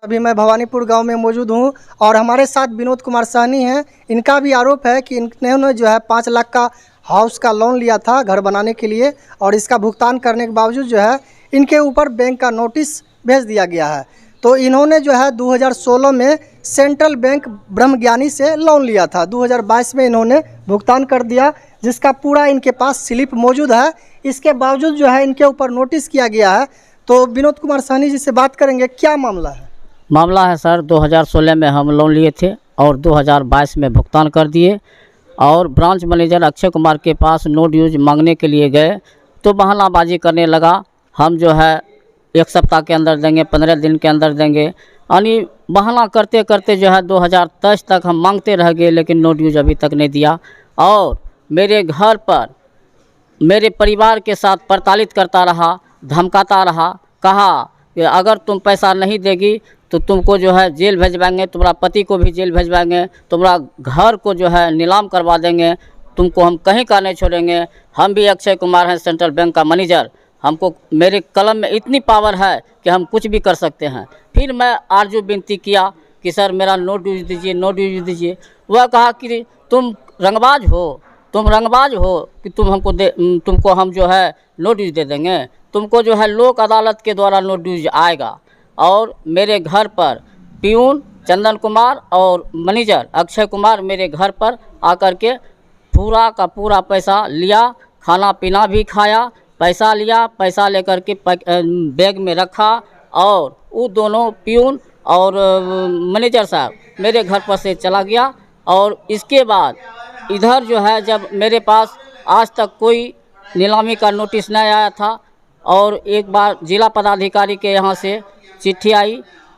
अभी मैं भवानीपुर गांव में मौजूद हूं और हमारे साथ विनोद कुमार साहनी हैं। इनका भी आरोप है कि इन्होंने जो है 5 लाख का हाउस का लोन लिया था घर बनाने के लिए और इसका भुगतान करने के बावजूद जो है इनके ऊपर बैंक का नोटिस भेज दिया गया है। तो इन्होंने जो है 2016 में सेंट्रल बैंक ब्रह्मज्ञानी से लोन लिया था। 2022 में इन्होंने भुगतान कर दिया, जिसका पूरा इनके पास स्लिप मौजूद है। इसके बावजूद जो है इनके ऊपर नोटिस किया गया है। तो विनोद कुमार साहनी जी से बात करेंगे, क्या मामला है? मामला है सर, 2016 में हम लोन लिए थे और 2022 में भुगतान कर दिए। और ब्रांच मैनेजर अक्षय कुमार के पास नो ड्यूज मांगने के लिए गए तो बहानाबाजी करने लगा। हम जो है 1 सप्ताह के अंदर देंगे, 15 दिन के अंदर देंगे, यानी बहाना करते करते जो है 2023 तक हम मांगते रह गए, लेकिन नो ड्यूज अभी तक नहीं दिया। और मेरे घर पर मेरे परिवार के साथ प्रताड़ित करता रहा, धमकाता रहा, कहा कि अगर तुम पैसा नहीं देगी तो तुमको जो है जेल भेजवाएंगे, तुम्हारा पति को भी जेल भेजवाएंगे, तुम्हारा घर को जो है नीलाम करवा देंगे, तुमको हम कहीं का नहीं छोड़ेंगे। हम भी अक्षय कुमार हैं, सेंट्रल बैंक का मैनेजर, हमको मेरे कलम में इतनी पावर है कि हम कुछ भी कर सकते हैं। फिर मैं आरजू विनती किया कि सर मेरा नो ड्यूज दीजिए, नो ड्यूज दीजिए। वह कहा कि तुम रंगबाज हो, तुम रंगबाज हो कि तुमको हम जो है नो ड्यूज दे देंगे, तुमको जो है लोक अदालत के द्वारा नो ड्यूज आएगा। और मेरे घर पर पियून चंदन कुमार और मैनेजर अक्षय कुमार मेरे घर पर आकर के पूरा का पूरा पैसा लिया, खाना पीना भी खाया, पैसा लिया, पैसा लेकर के बैग में रखा और वो दोनों पियून और मैनेजर साहब मेरे घर पर से चला गया। और इसके बाद इधर जो है जब मेरे पास आज तक कोई नीलामी का नोटिस नहीं आया था और एक बार जिला पदाधिकारी के यहाँ से चिट्ठी आई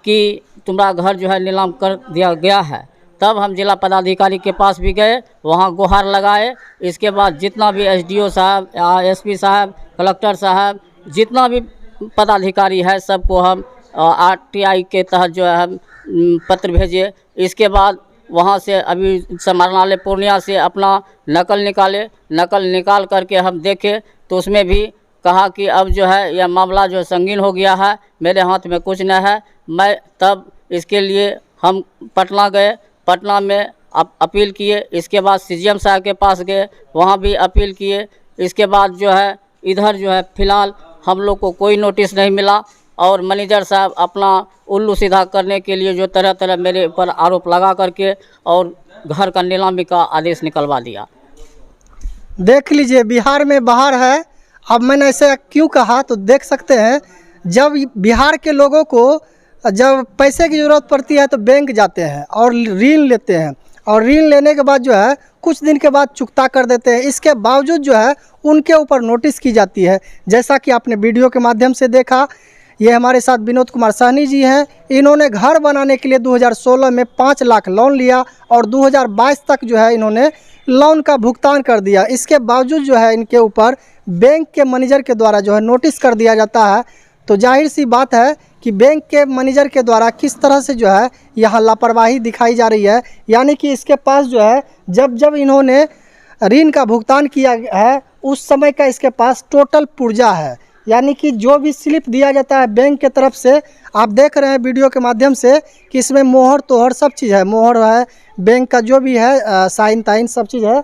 कि तुम्हारा घर जो है नीलाम कर दिया गया है, तब हम जिला पदाधिकारी के पास भी गए, वहाँ गुहार लगाए। इसके बाद जितना भी एसडीओ साहब, एसपी साहब, कलेक्टर साहब, जितना भी पदाधिकारी है सबको हम आरटीआई के तहत जो है हम पत्र भेजे। इसके बाद वहाँ से अभी समाहरणालय पूर्णिया से अपना नकल निकाल करके हम देखे तो उसमें भी कहा कि अब जो है यह मामला जो संगीन हो गया है, मेरे हाथ में कुछ नहीं है। मैं तब इसके लिए हम पटना गए, पटना में अपील किए। इसके बाद सीजीएम साहब के पास गए, वहाँ भी अपील किए। इसके बाद जो है इधर जो है फ़िलहाल हम लोग को कोई नोटिस नहीं मिला और मैनेजर साहब अपना उल्लू सीधा करने के लिए जो तरह तरह मेरे ऊपर आरोप लगा करके और घर का नीलामी का आदेश निकलवा दिया। देख लीजिए, बिहार में बाहर है। अब मैंने ऐसे क्यों कहा तो देख सकते हैं, जब बिहार के लोगों को जब पैसे की ज़रूरत पड़ती है तो बैंक जाते हैं और ऋण लेते हैं और ऋण लेने के बाद जो है कुछ दिन के बाद चुकता कर देते हैं। इसके बावजूद जो है उनके ऊपर नोटिस की जाती है। जैसा कि आपने वीडियो के माध्यम से देखा, ये हमारे साथ विनोद कुमार साहनी जी हैं। इन्होंने घर बनाने के लिए 2016 में 5 लाख लोन लिया और 2022 तक जो है इन्होंने लोन का भुगतान कर दिया। इसके बावजूद जो है इनके ऊपर बैंक के मैनेजर के द्वारा जो है नोटिस कर दिया जाता है। तो जाहिर सी बात है कि बैंक के मैनेजर के द्वारा किस तरह से जो है यहाँ लापरवाही दिखाई जा रही है। यानी कि इसके पास जो है जब इन्होंने ऋण का भुगतान किया है उस समय का इसके पास टोटल पुर्जा है। यानी कि जो भी स्लिप दिया जाता है बैंक के तरफ से, आप देख रहे हैं वीडियो के माध्यम से कि इसमें मोहर तोहर सब चीज़ है, मोहर है, बैंक का जो भी है साइन ताइन सब चीज़ है।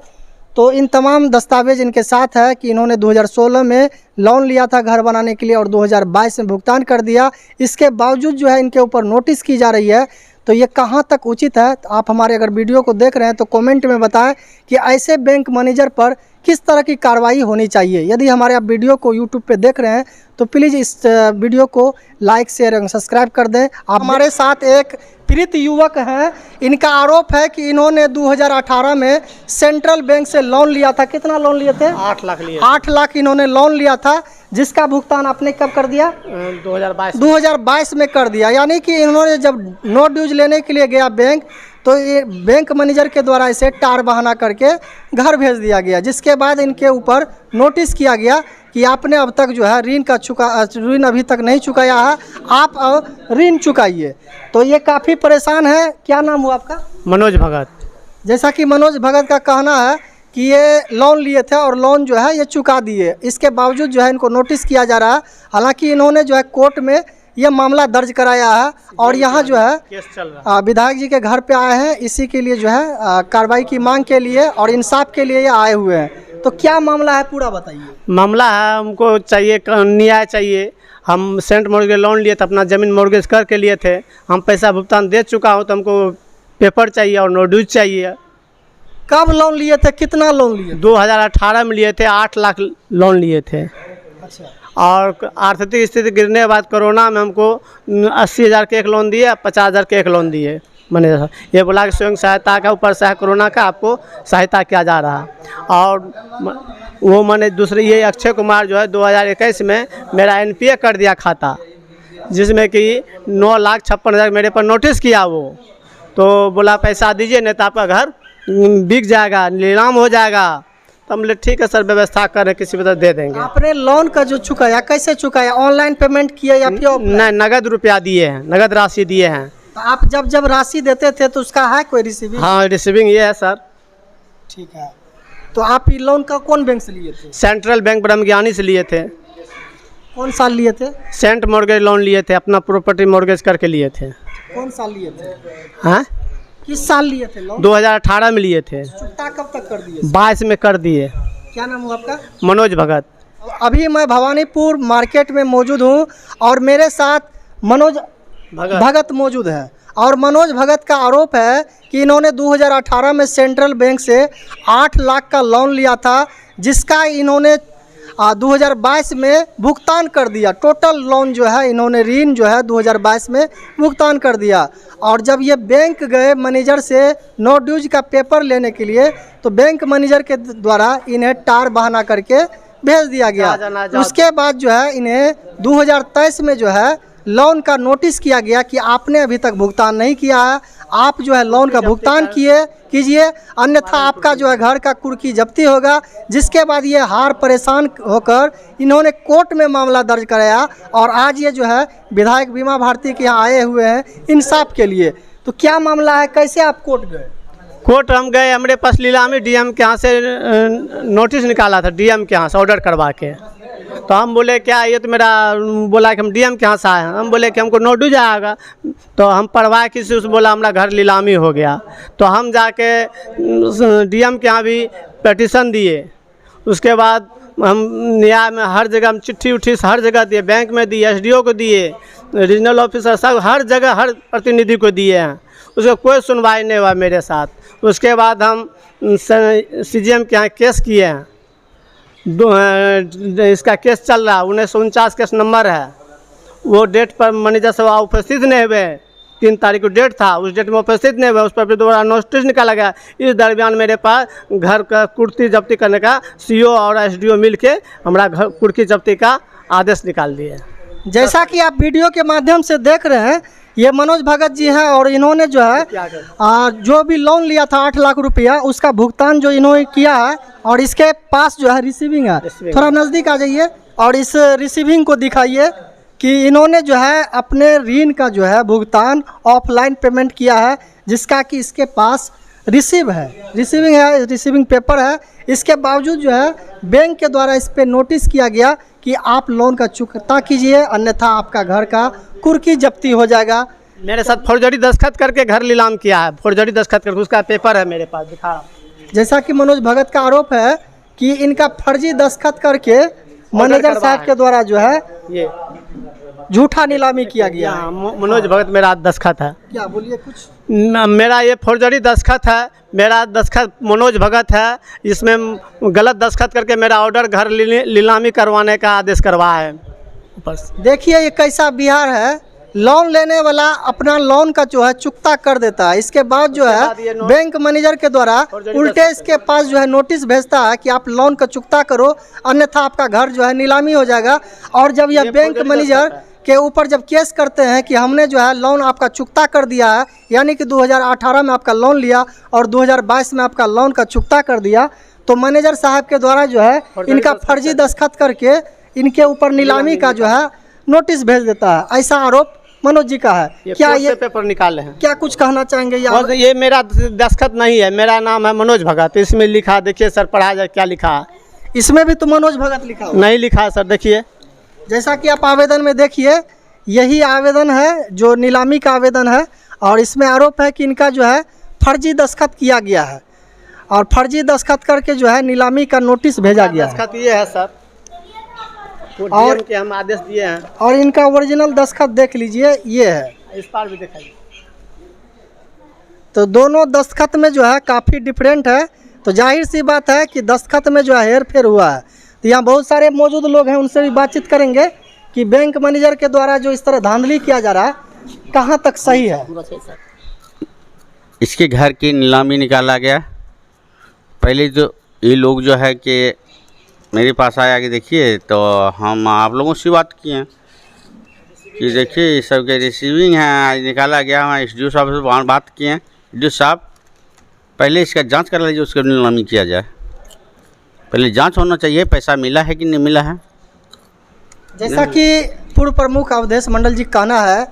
तो इन तमाम दस्तावेज इनके साथ है कि इन्होंने 2016 में लोन लिया था घर बनाने के लिए और 2022 में भुगतान कर दिया। इसके बावजूद जो है इनके ऊपर नोटिस की जा रही है। तो ये कहाँ तक उचित है? तो आप हमारे अगर वीडियो को देख रहे हैं तो कमेंट में बताएं कि ऐसे बैंक मैनेजर पर किस तरह की कार्रवाई होनी चाहिए। यदि हमारे आप वीडियो को यूट्यूब पे देख रहे हैं तो प्लीज़ इस वीडियो को लाइक शेयर एवं सब्सक्राइब कर दें। आप हमारे साथ एक पीड़ित युवक हैं। इनका आरोप है कि इन्होंने 2018 में सेंट्रल बैंक से लोन लिया था। कितना लोन लिए थे? 8 लाख लिए। 8 लाख इन्होंने लोन लिया था, जिसका भुगतान आपने कब कर दिया? 2022 में कर दिया। यानी कि इन्होंने जब नो ड्यूज लेने के लिए गया बैंक, तो ये बैंक मैनेजर के द्वारा इसे टार बहाना करके घर भेज दिया गया, जिसके बाद इनके ऊपर नोटिस किया गया कि आपने अब तक जो है ऋण अभी तक नहीं चुकाया है, आप ऋण चुकाइए। तो ये काफ़ी परेशान है। क्या नाम हुआ आपका? मनोज भगत। जैसा कि मनोज भगत का कहना है कि ये लोन लिए थे और लोन जो है ये चुका दिए। इसके बावजूद जो है इनको नोटिस किया जा रहा है। हालांकि इन्होंने जो है कोर्ट में ये मामला दर्ज कराया है और यहाँ जो है केस चल रहा विधायक जी के घर पे आए हैं, इसी के लिए जो है कार्रवाई की मांग के लिए और इंसाफ के लिए ये आए हुए हैं। तो क्या मामला है पूरा बताइए। मामला है, हमको चाहिए न्याय चाहिए। हम सेंट मॉर्गेज लोन लिए थे, अपना ज़मीन मॉर्गेज करके लिए थे। हम पैसा भुगतान दे चुका हूँ, तो हमको पेपर चाहिए और नोटिस चाहिए। कब लोन लिए थे, कितना लोन लिए? 2018 में लिए थे, 8 लाख लोन लिए थे। अच्छा। और आर्थिक स्थिति गिरने के बाद कोरोना में हमको 80,000 के एक लोन दिए, 50,000 के एक लोन दिए। मैंने ये बोला कि स्वयं सहायता का ऊपर से कोरोना का आपको सहायता किया जा रहा है। और वो मैंने दूसरे ये अक्षय कुमार जो है 2021 में मेरा NPA कर दिया खाता, जिसमें कि 9,56,000 मेरे पर नोटिस किया वो। तो बोला पैसा दीजिए नहीं तो आपका घर बिक जाएगा, नीलाम हो जाएगा। तो हम बोले ठीक है सर, व्यवस्था करें, किसी वजह दे देंगे। आपने लोन का जो चुकाया कैसे चुकाया, ऑनलाइन पेमेंट किया या फिर offline? नहीं, नगद रुपया दिए हैं, नगद राशि दिए हैं। तो आप जब राशि देते थे तो उसका है कोई रिसीविंग? हाँ, रिसीविंग ये है सर। ठीक है। तो आप ये लोन का कौन बैंक से लिए थे? सेंट्रल बैंक ब्रह्मज्ञानी से लिए थे। कौन साल लिए थे? सेंट मॉर्गेज लोन लिए थे, अपना प्रॉपर्टी मॉर्गेज करके लिए थे। कौन साल लिए थे? हाँ, किस साल लिए थे लोन? 2018 में लिए थे, चुकता कब तक कर दिए? 22 में कर दिए। क्या नाम हुआ आपका? मनोज भगत। अभी मैं भवानीपुर मार्केट में मौजूद हूँ और मेरे साथ मनोज भगत मौजूद है। और मनोज भगत का आरोप है कि इन्होंने 2018 में सेंट्रल बैंक से 8 लाख का लोन लिया था, जिसका इन्होंने 2022 में भुगतान कर दिया। टोटल लोन जो है इन्होंने ऋण जो है 2022 में भुगतान कर दिया। और जब ये बैंक गए मैनेजर से नो ड्यूज का पेपर लेने के लिए, तो बैंक मैनेजर के द्वारा इन्हें टार बहाना करके भेज दिया गया। उसके बाद जो है इन्हें 2023 में जो है लोन का नोटिस किया गया कि आपने अभी तक भुगतान नहीं किया है, आप जो है लोन का भुगतान कीजिए, अन्यथा आपका जो है घर का कुर्की जब्ती होगा। जिसके बाद ये हार परेशान होकर इन्होंने कोर्ट में मामला दर्ज कराया और आज ये जो है विधायक बीमा भारती के यहाँ आए हुए हैं इंसाफ के लिए। तो क्या मामला है, कैसे आप कोर्ट गए? कोर्ट हम गए, हमारे पास लीलामी DM के यहाँ से नोटिस निकाला था, DM के यहाँ से ऑर्डर करवा के। तो हम बोले क्या, ये तो मेरा बोला कि हम DM के यहाँ से आए हैं। हम बोले कि हमको नोटिस आएगा। तो हम पढ़वाए किसी से, बोला हमारा घर नीलामी हो गया। तो हम जाके DM के यहाँ भी पिटीशन दिए। उसके बाद हम न्याय में हर जगह हम चिट्ठी उठी हर जगह दिए, बैंक में दिए, SDO को दिए, रीजनल ऑफिसर सब हर जगह हर प्रतिनिधि को दिए हैं। उसका कोई सुनवाई नहीं हुआ मेरे साथ। उसके बाद हम CGM के यहाँ केस किए हैं। इसका केस चल रहा है, 1949 केस नंबर है। वो डेट पर मैनेजर साहब उपस्थित नहीं हुए। 3 तारीख को डेट था, उस डेट में उपस्थित नहीं हुए। उस पर भी दोबारा नोटिस निकाला गया। इस दरमियान मेरे पास घर का कुर्की जब्ती करने का CO और SDO मिल के हमारा घर कुर्की जब्ती का आदेश निकाल दिए। जैसा कि आप वीडियो के माध्यम से देख रहे हैं, ये मनोज भगत जी हैं और इन्होंने जो है जो भी लोन लिया था 8 लाख रुपया, उसका भुगतान जो इन्होंने किया है और इसके पास जो है रिसीविंग है। थोड़ा नज़दीक आ जाइए और इस रिसीविंग को दिखाइए कि इन्होंने जो है अपने ऋण का जो है भुगतान ऑफलाइन पेमेंट किया है, जिसका कि इसके पास रिसीविंग है, रिसीविंग पेपर है। इसके बावजूद जो है बैंक के द्वारा इस पर नोटिस किया गया कि आप लोन का चुकता कीजिए, अन्यथा आपका घर का कुर्की जब्ती हो जाएगा। मेरे साथ फौर्जरी दस्तखत करके घर नीलाम किया है, फौर्जरी दस्तखत करके, उसका पेपर है मेरे पास, दिखा। जैसा कि मनोज भगत का आरोप है कि इनका फर्जी दस्तखत करके मैनेजर साहब के द्वारा जो है ये झूठा नीलामी किया गया है। मनोज भगत मेरा दस्तखत है। क्या बोलिए कुछ? मेरा ये फौर्जरी दस्तखत है, मेरा दस्तखत मनोज भगत है। इसमें गलत दस्तखत करके मेरा ऑर्डर घर नीलामी करवाने का आदेश करवाया है। बस देखिए ये कैसा बिहार है, लोन लेने वाला अपना लोन का जो है चुकता कर देता है, इसके बाद जो है बैंक मैनेजर के द्वारा उल्टे इसके पास जो है नोटिस भेजता है कि आप लोन का चुकता करो, अन्यथा आपका घर जो है नीलामी हो जाएगा। और जब यह बैंक मैनेजर के ऊपर जब केस करते हैं कि हमने जो है लोन आपका चुकता कर दिया है, यानी कि 2018 में आपका लोन लिया और 2022 में आपका लोन का चुकता कर दिया, तो मैनेजर साहब के द्वारा जो है इनका फर्जी दस्तखत करके इनके ऊपर नीलामी का जो है नोटिस भेज देता है। ऐसा आरोप मनोज जी का है। क्या ये पेपर निकाले हैं? क्या कुछ कहना चाहेंगे? ये मेरा दस्तखत नहीं है, मेरा नाम है मनोज भगत। इसमें लिखा, देखिए सर, पढ़ा जाए क्या लिखा है। इसमें भी तो मनोज भगत लिखा हुआ नहीं लिखा है सर, देखिए। जैसा कि आप आवेदन में देखिए, यही आवेदन है जो नीलामी का आवेदन है, और इसमें आरोप है कि इनका जो है फर्जी दस्तखत किया गया है और फर्जी दस्तखत करके जो है नीलामी का नोटिस भेजा गया है। दस्तखत ये है सर, और के हम आदेश दिए हैं, और इनका ओरिजिनल दस्तखत देख लीजिए, ये है। इस पार भी दिखाइए। तो दोनों दस्तखत में जो है काफ़ी डिफरेंट है, तो जाहिर सी बात है कि दस्तखत में जो है हेर फेर हुआ है। तो यहाँ बहुत सारे मौजूद लोग हैं, उनसे भी बातचीत करेंगे कि बैंक मैनेजर के द्वारा जो इस तरह धांधली किया जा रहा है कहाँ तक सही है। इसके घर की नीलामी निकाला गया। पहले जो ये लोग जो है कि मेरे पास आया कि देखिए, तो हम आप लोगों से बात किए कि देखिए ये सब के रिसीविंग है, आज निकाला गया। हम एसडीओ साहब से बात किए हैं, एसडीओ साहब पहले इसका जांच कर लीजिए, उसका नीलामी किया जाए। पहले जांच होना चाहिए, पैसा मिला है कि नहीं मिला है। जैसा कि पूर्व प्रमुख अवधेश मंडल जी का कहना है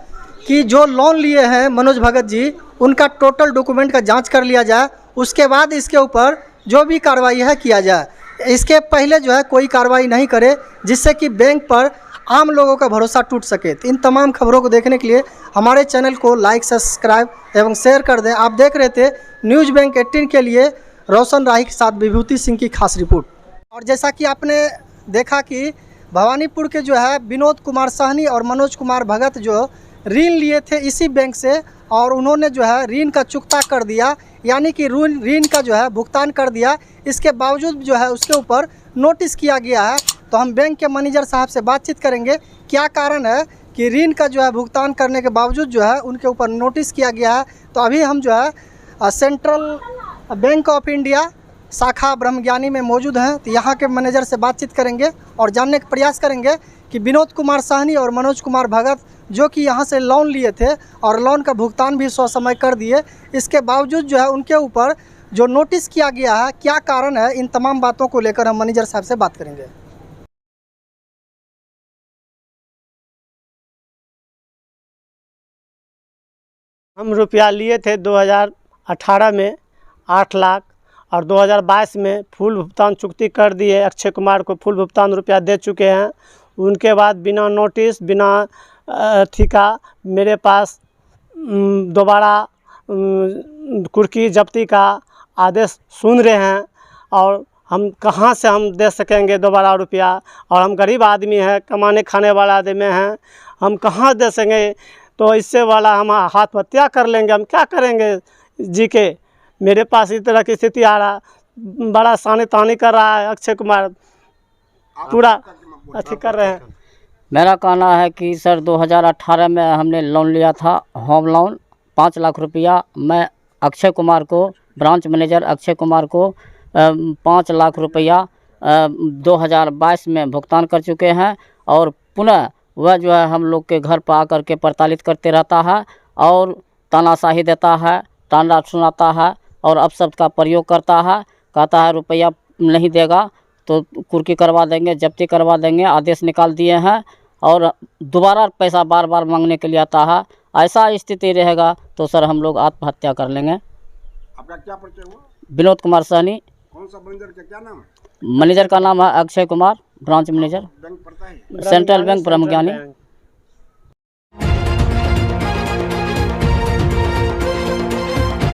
कि जो लोन लिए हैं मनोज भगत जी, उनका टोटल डॉक्यूमेंट का जांच कर लिया जाए, उसके बाद इसके ऊपर जो भी कार्रवाई है किया जाए। इसके पहले जो है कोई कार्रवाई नहीं करे, जिससे कि बैंक पर आम लोगों का भरोसा टूट सके। तो इन तमाम खबरों को देखने के लिए हमारे चैनल को लाइक, सब्सक्राइब एवं शेयर कर दें। आप देख रहे थे न्यूज़ बैंक 18 के लिए रोशन राही के साथ विभूति सिंह की खास रिपोर्ट। और जैसा कि आपने देखा कि भवानीपुर के जो है विनोद कुमार साहनी और मनोज कुमार भगत जो ऋण लिए थे इसी बैंक से, और उन्होंने जो है ऋण का चुकता कर दिया, यानी कि ऋण का जो है भुगतान कर दिया। इसके बावजूद जो है उसके ऊपर नोटिस किया गया है। तो हम बैंक के मैनेजर साहब से बातचीत करेंगे क्या कारण है कि ऋण का जो है भुगतान करने के बावजूद जो है उनके ऊपर नोटिस किया गया है। तो अभी हम जो है सेंट्रल बैंक ऑफ इंडिया शाखा ब्रह्मज्ञानी में मौजूद हैं। तो यहाँ के मैनेजर से बातचीत करेंगे और जानने का प्रयास करेंगे कि विनोद कुमार साहनी और मनोज कुमार भगत जो कि यहाँ से लोन लिए थे और लोन का भुगतान भी समय कर दिए, इसके बावजूद जो है उनके ऊपर जो नोटिस किया गया है क्या कारण है, इन तमाम बातों को लेकर हम मैनेजर साहब से बात करेंगे। हम रुपया लिए थे 2018 में 8 लाख, और 2022 में फुल भुगतान चुकती कर दिए। अक्षय कुमार को फुल भुगतान रुपया दे चुके हैं। उनके बाद बिना नोटिस, बिना ठिका मेरे पास दोबारा कुर्की जब्ती का आदेश सुन रहे हैं, और हम कहाँ से हम दे सकेंगे दोबारा रुपया। और हम गरीब आदमी हैं, कमाने खाने वाला आदमी हैं, हम कहाँ दे सकेंगे। तो इससे वाला हम आत्महत्या कर लेंगे, हम क्या करेंगे जी के। मेरे पास इस तरह की स्थिति आ रहा, बड़ा सानी तानी कर रहा है अक्षय कुमार, पूरा अथी कर रहे हैं। मेरा कहना है कि सर 2018 में हमने लोन लिया था, होम लोन 5 लाख रुपया। मैं अक्षय कुमार को, ब्रांच मैनेजर अक्षय कुमार को 5 लाख रुपया 2022 में भुगतान कर चुके हैं। और पुनः वह जो है हम लोग के घर पर आकर के प्रताड़ित करते रहता है और तानाशाही देता है, ताना सुनाता है और अपशब्द का प्रयोग करता है। कहता है रुपया नहीं देगा तो कुर्की करवा देंगे, जब्ती करवा देंगे, आदेश निकाल दिए हैं। और दोबारा पैसा बार बार मांगने के लिए आता है। ऐसा स्थिति रहेगा तो सर हम लोग आत्महत्या कर लेंगे। आपका क्या परिचय हुआ? विनोद कुमार साहनी। कौन सा मैनेजर का क्या नाम है? मैनेजर का नाम है Akshay Kumar, branch manager, bank पड़ता है? सेंट्रल बैंक ब्रह्मज्ञानी।